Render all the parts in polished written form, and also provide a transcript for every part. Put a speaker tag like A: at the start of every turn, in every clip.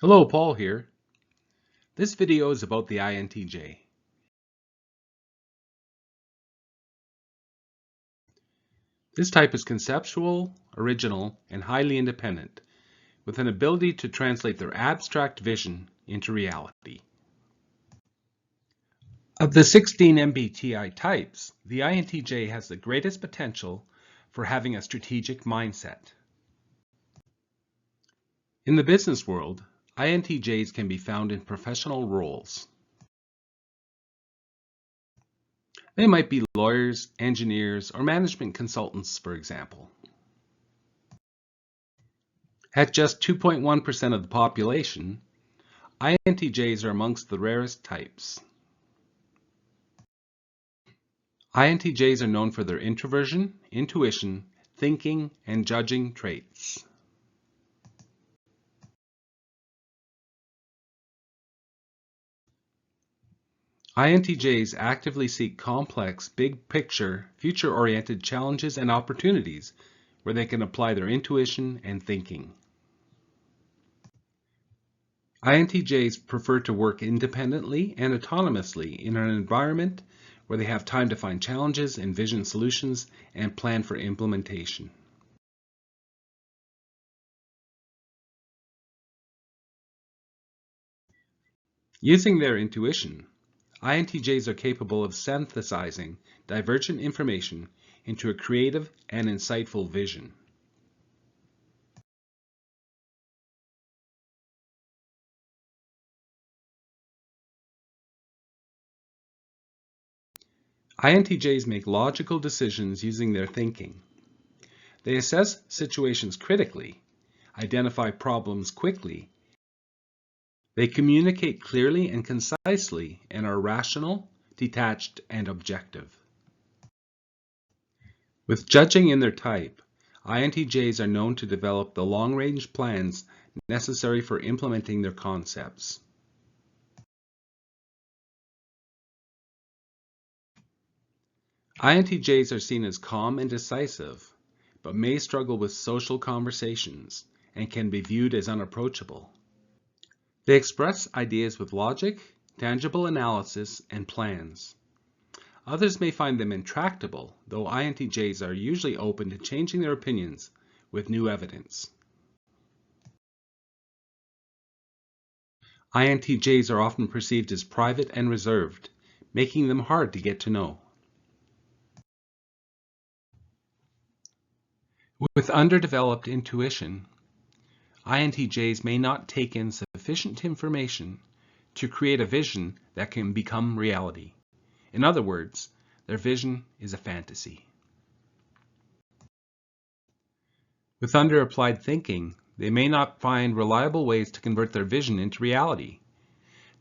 A: Hello, Paul here. This video is about the INTJ. This type is conceptual, original, and highly independent, with an ability to translate their abstract vision into reality. Of the 16 MBTI types, the INTJ has the greatest potential for having a strategic mindset. In the business world, INTJs can be found in professional roles. They might be lawyers, engineers, or management consultants, for example. At just 2.1% of the population, INTJs are amongst the rarest types. INTJs are known for their introversion, intuition, thinking, and judging traits. INTJs actively seek complex, big-picture, future-oriented challenges and opportunities where they can apply their intuition and thinking. INTJs prefer to work independently and autonomously in an environment where they have time to find challenges, envision solutions, and plan for implementation. Using their intuition, INTJs are capable of synthesizing divergent information into a creative and insightful vision. INTJs make logical decisions using their thinking. They assess situations critically, identify problems quickly. They communicate clearly and concisely and are rational, detached, and objective. With judging in their type, INTJs are known to develop the long-range plans necessary for implementing their concepts. INTJs are seen as calm and decisive, but may struggle with social conversations and can be viewed as unapproachable. They express ideas with logic, tangible analysis, and plans. Others may find them intractable, though INTJs are usually open to changing their opinions with new evidence. INTJs are often perceived as private and reserved, making them hard to get to know. With underdeveloped intuition, INTJs may not take in sufficient information to create a vision that can become reality. In other words, their vision is a fantasy. With underapplied thinking, they may not find reliable ways to convert their vision into reality.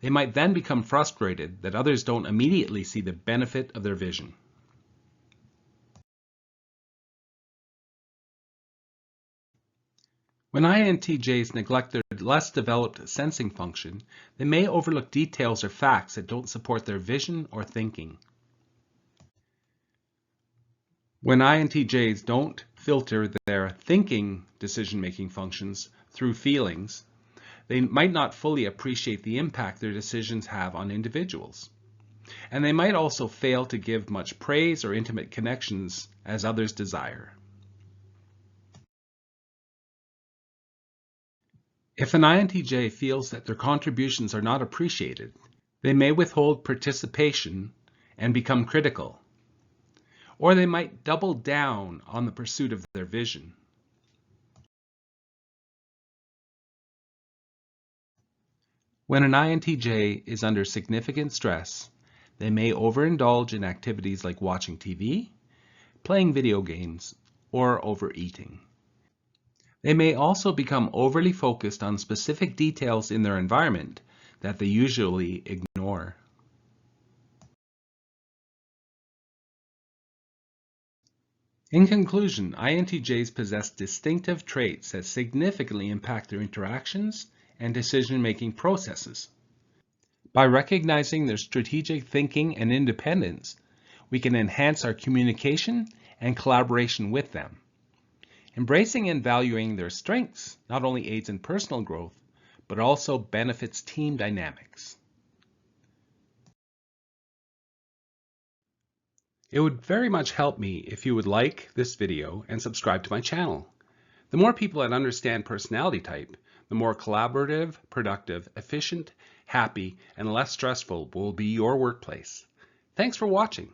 A: They might then become frustrated that others don't immediately see the benefit of their vision. When INTJs neglect their less developed sensing function, they may overlook details or facts that don't support their vision or thinking. When INTJs don't filter their thinking decision-making functions through feelings, they might not fully appreciate the impact their decisions have on individuals. And they might also fail to give much praise or intimate connections as others desire. If an INTJ feels that their contributions are not appreciated, they may withhold participation and become critical. Or they might double down on the pursuit of their vision. When an INTJ is under significant stress, they may overindulge in activities like watching TV, playing video games, or overeating. They may also become overly focused on specific details in their environment that they usually ignore. In conclusion, INTJs possess distinctive traits that significantly impact their interactions and decision-making processes. By recognizing their strategic thinking and independence, we can enhance our communication and collaboration with them. Embracing and valuing their strengths not only aids in personal growth, but it also benefits team dynamics. It would very much help me if you would like this video and subscribe to my channel. The more people that understand personality type, the more collaborative, productive, efficient, happy, and less stressful will be your workplace. Thanks for watching.